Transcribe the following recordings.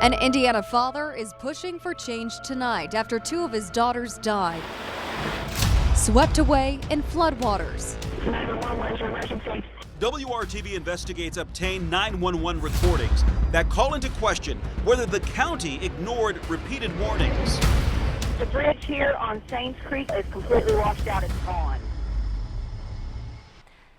An Indiana father is pushing for change tonight after two of his daughters died, swept away in floodwaters. WRTV investigates obtained 911 recordings that call into question whether the county ignored repeated warnings. The bridge here on Sains Creek is completely washed out. It's gone.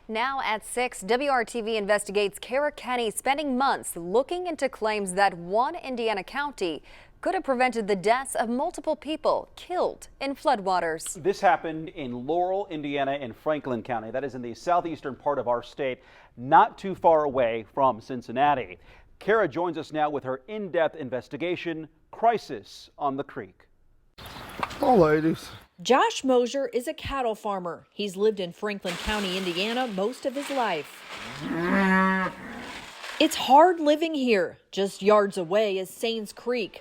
Now at 6, WRTV investigates Kara Kenney spending months looking into claims that one Indiana county could have prevented the deaths of multiple people killed in floodwaters. This happened in Laurel, Indiana, in Franklin County. That is in the southeastern part of our state, not too far away from Cincinnati. Kara joins us now with her in-depth investigation, Crisis on the Creek. Oh, ladies. Josh Mosier is a cattle farmer. He's lived in Franklin County, Indiana most of his life. It's hard living here. Just yards away is Sains Creek,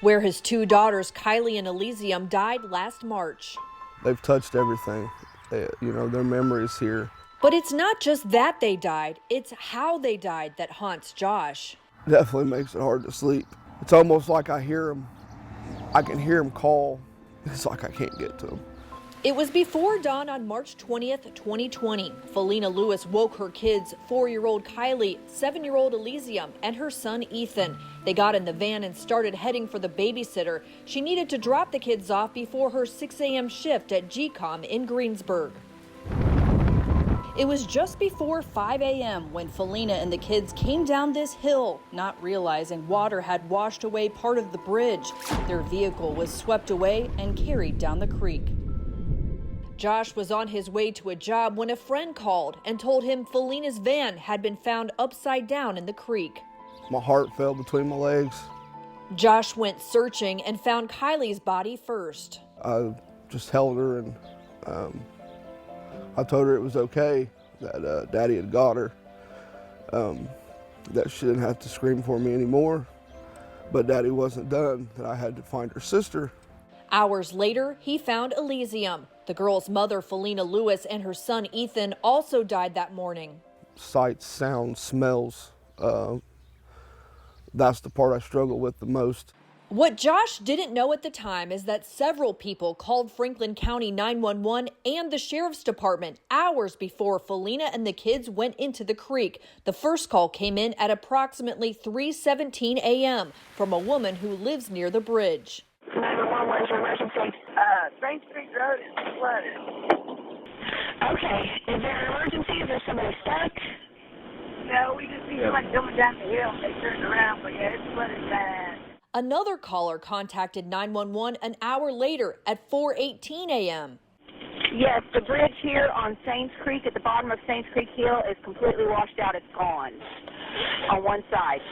where his two daughters, Kylie and Elysium, died last March. They've touched everything. Their memories here. But it's not just that they died, it's how they died that haunts Josh. Definitely makes it hard to sleep. It's almost like I can hear him call. It's like I can't get to him. It was before dawn on March 20th, 2020. Felina Lewis woke her kids, 4-year-old Kylie, 7-year-old Elysium, and her son Ethan. They got in the van and started heading for the babysitter. She needed to drop the kids off before her 6 a.m. shift at GCOM in Greensburg. It was just before 5 a.m. when Felina and the kids came down this hill, not realizing water had washed away part of the bridge. Their vehicle was swept away and carried down the creek. Josh was on his way to a job when a friend called and told him Felina's van had been found upside down in the creek. My heart fell between my legs. Josh went searching and found Kylie's body first. I just held her and I told her it was okay, that Daddy had got her, that she didn't have to scream for me anymore, but Daddy wasn't done, that I had to find her sister. Hours later, he found Elysium. The girl's mother, Felina Lewis, and her son, Ethan, also died that morning. Sights, sounds, smells, that's the part I struggle with the most. What Josh didn't know at the time is that several people called Franklin County 911 and the Sheriff's Department hours before Felina and the kids went into the creek. The first call came in at approximately 3:17 a.m. from a woman who lives near the bridge. 911, what's your emergency? Sains Creek Road is flooded. Okay, is there an emergency? Is there somebody stuck? No, we just see somebody coming down the hill. They turned around, but yeah, it's flooded bad. Another caller contacted 911 an hour later at 4:18 a.m. Yes, the bridge here on Sains Creek at the bottom of Sains Creek Hill is completely washed out. It's gone on one side.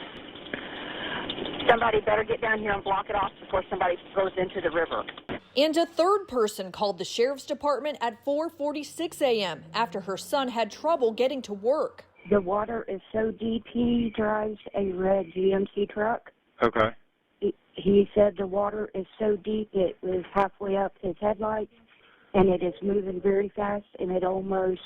Somebody better get down here and block it off before somebody goes into the river. And a third person called the Sheriff's Department at 4:46 a.m. after her son had trouble getting to work. The water is so deep. He drives a red GMC truck. Okay. He said the water is so deep it was halfway up his headlights, and it is moving very fast, and it almost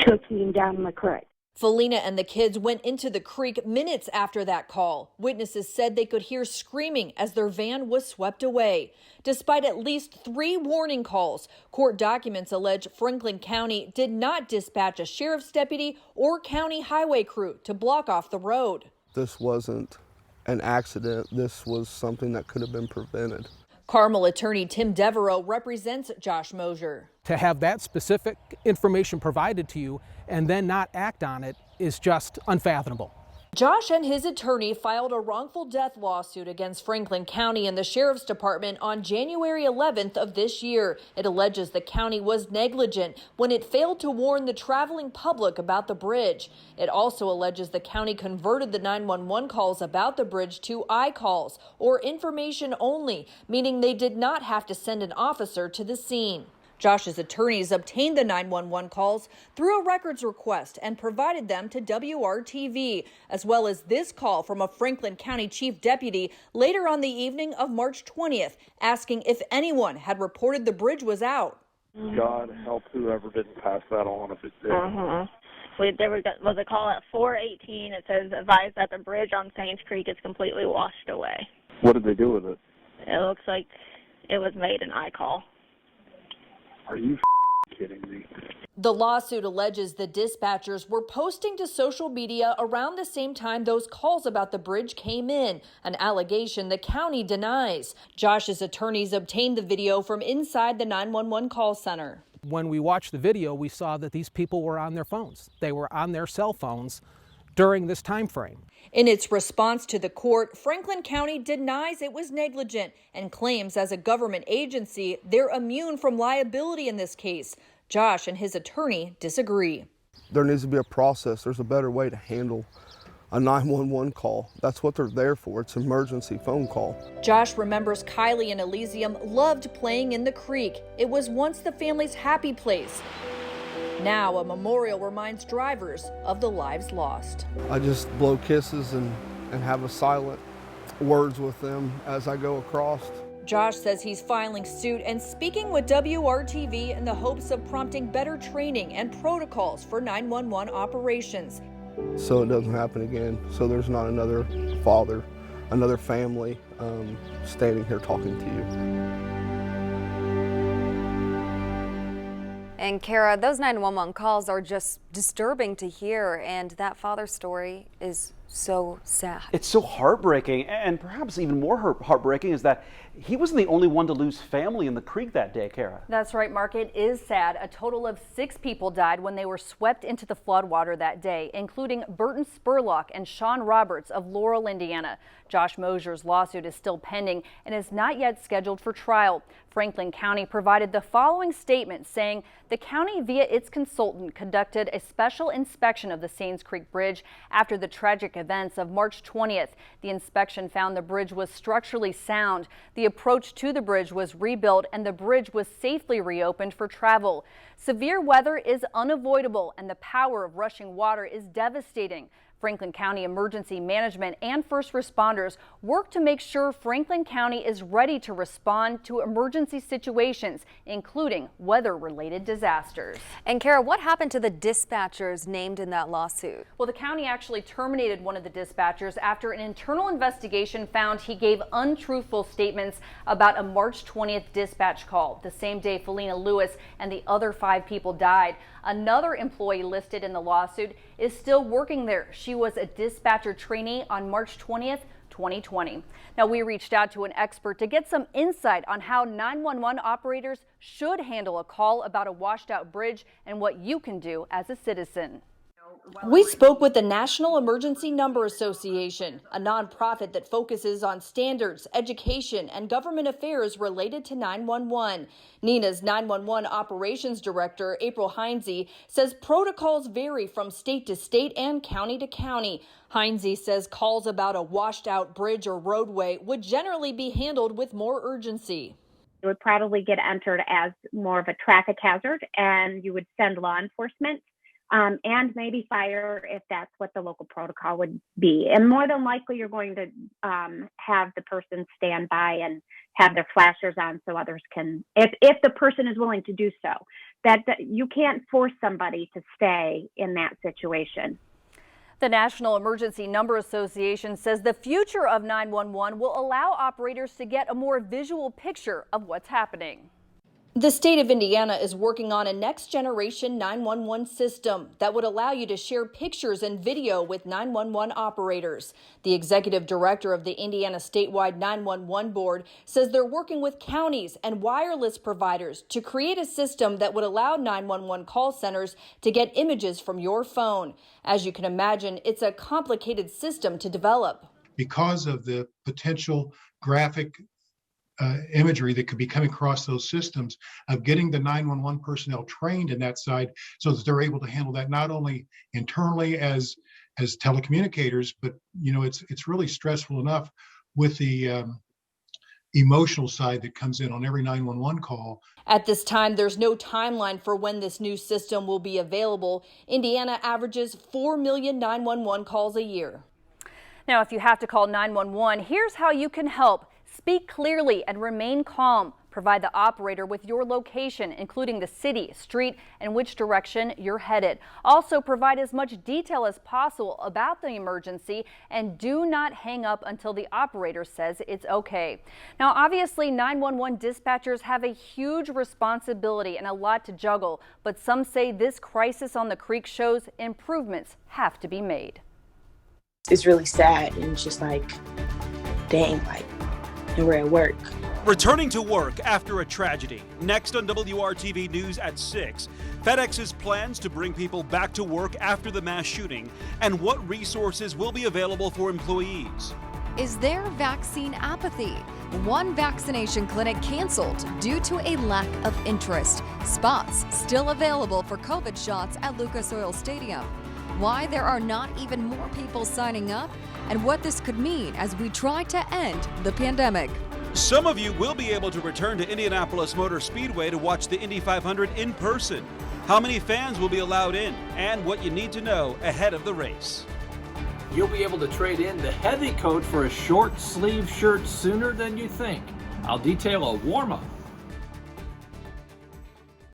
took him down the creek. Felina and the kids went into the creek minutes after that call. Witnesses said they could hear screaming as their van was swept away. Despite at least 3 warning calls, court documents allege Franklin County did not dispatch a sheriff's deputy or county highway crew to block off the road. This wasn't an accident. This was something that could have been prevented. Carmel attorney Tim Devereaux represents Josh Mosier. To have that specific information provided to you and then not act on it is just unfathomable. Josh and his attorney filed a wrongful death lawsuit against Franklin County and the Sheriff's Department on January 11th of this year. It alleges the county was negligent when it failed to warn the traveling public about the bridge. It also alleges the county converted the 911 calls about the bridge to iCalls, or information only, meaning they did not have to send an officer to the scene. Josh's attorneys obtained the 911 calls through a records request and provided them to WRTV, as well as this call from a Franklin County chief deputy later on the evening of March 20th, asking if anyone had reported the bridge was out. God help whoever didn't pass that on if it did. There was a call at 4:18. It says, advise that the bridge on Saints Creek is completely washed away. What did they do with it? It looks like it was made an iCall. Are you kidding me? The lawsuit alleges the dispatchers were posting to social media around the same time those calls about the bridge came in, an allegation the county denies. Josh's attorneys obtained the video from inside the 911 call center. When we watched the video, we saw that these people were on their phones. They were on their cell phones during this time frame. In its response to the court, Franklin County denies it was negligent and claims as a government agency they're immune from liability in this case. Josh and his attorney disagree. There needs to be a process. There's a better way to handle a 911 call. That's what they're there for. It's an emergency phone call. Josh remembers Kylie and Elysium loved playing in the creek. It was once the family's happy place. Now a memorial reminds drivers of the lives lost. I just blow kisses and have a silent words with them as I go across. Josh says he's filing suit and speaking with WRTV in the hopes of prompting better training and protocols for 911 operations. So it doesn't happen again. So there's not another father, another family standing here talking to you. And Kara, those 911 calls are just disturbing to hear, and that father's story is so sad. It's so heartbreaking, and perhaps even more heartbreaking is that he wasn't the only one to lose family in the creek that day, Kara. That's right, Mark. It is sad. A total of 6 people died when they were swept into the floodwater that day, including Burton Spurlock and Sean Roberts of Laurel, Indiana. Josh Mosier's lawsuit is still pending and is not yet scheduled for trial. Franklin County provided the following statement saying the county via its consultant conducted a special inspection of the Saints Creek Bridge after the tragic events of March 20th. The inspection found the bridge was structurally sound. The approach to the bridge was rebuilt and the bridge was safely reopened for travel. Severe weather is unavoidable and the power of rushing water is devastating. Franklin County Emergency Management and first responders work to make sure Franklin County is ready to respond to emergency situations, including weather-related disasters. And Kara, what happened to the dispatchers named in that lawsuit? Well, the county actually terminated one of the dispatchers after an internal investigation found he gave untruthful statements about a March 20th dispatch call, the same day Felina Lewis and the other 5 people died. Another employee listed in the lawsuit is still working there. She was a dispatcher trainee on March 20th, 2020. Now, we reached out to an expert to get some insight on how 911 operators should handle a call about a washed out bridge and what you can do as a citizen. We spoke with the National Emergency Number Association, a nonprofit that focuses on standards, education, and government affairs related to 911. NENA's 911 Operations Director, April Heinze, says protocols vary from state to state and county to county. Heinze says calls about a washed-out bridge or roadway would generally be handled with more urgency. It would probably get entered as more of a traffic hazard, and you would send law enforcement and maybe fire if that's what the local protocol would be. And more than likely, you're going to have the person stand by and have their flashers on so others can, if the person is willing to do so. That you can't force somebody to stay in that situation. The National Emergency Number Association says the future of 911 will allow operators to get a more visual picture of what's happening. The state of Indiana is working on a next-generation 911 system that would allow you to share pictures and video with 911 operators. The executive director of the Indiana Statewide 911 Board says they're working with counties and wireless providers to create a system that would allow 911 call centers to get images from your phone. As you can imagine, it's a complicated system to develop. Because of the potential graphic imagery that could be coming across those systems, of getting the 911 personnel trained in that side so that they're able to handle that not only internally as telecommunicators, but it's really stressful enough with the emotional side that comes in on every 911 call. At this time, there's no timeline for when this new system will be available. Indiana averages 4 million 911 calls a year. Now, if you have to call 911, here's how you can help. Speak clearly and remain calm. Provide the operator with your location, including the city, street, and which direction you're headed. Also, provide as much detail as possible about the emergency and do not hang up until the operator says it's okay. Now, obviously, 911 dispatchers have a huge responsibility and a lot to juggle, but some say this crisis on the creek shows improvements have to be made. It's really sad, and it's just like, dang, like, and we're at work. Returning to work after a tragedy. Next on WRTV News at 6, FedEx's plans to bring people back to work after the mass shooting and what resources will be available for employees. Is there vaccine apathy? One vaccination clinic canceled due to a lack of interest. Spots still available for COVID shots at Lucas Oil Stadium. Why there are not even more people signing up and what this could mean as we try to end the pandemic. Some of you will be able to return to Indianapolis Motor Speedway to watch the Indy 500 in person. How many fans will be allowed in and what you need to know ahead of the race. You'll be able to trade in the heavy coat for a short sleeve shirt sooner than you think. I'll detail a warm-up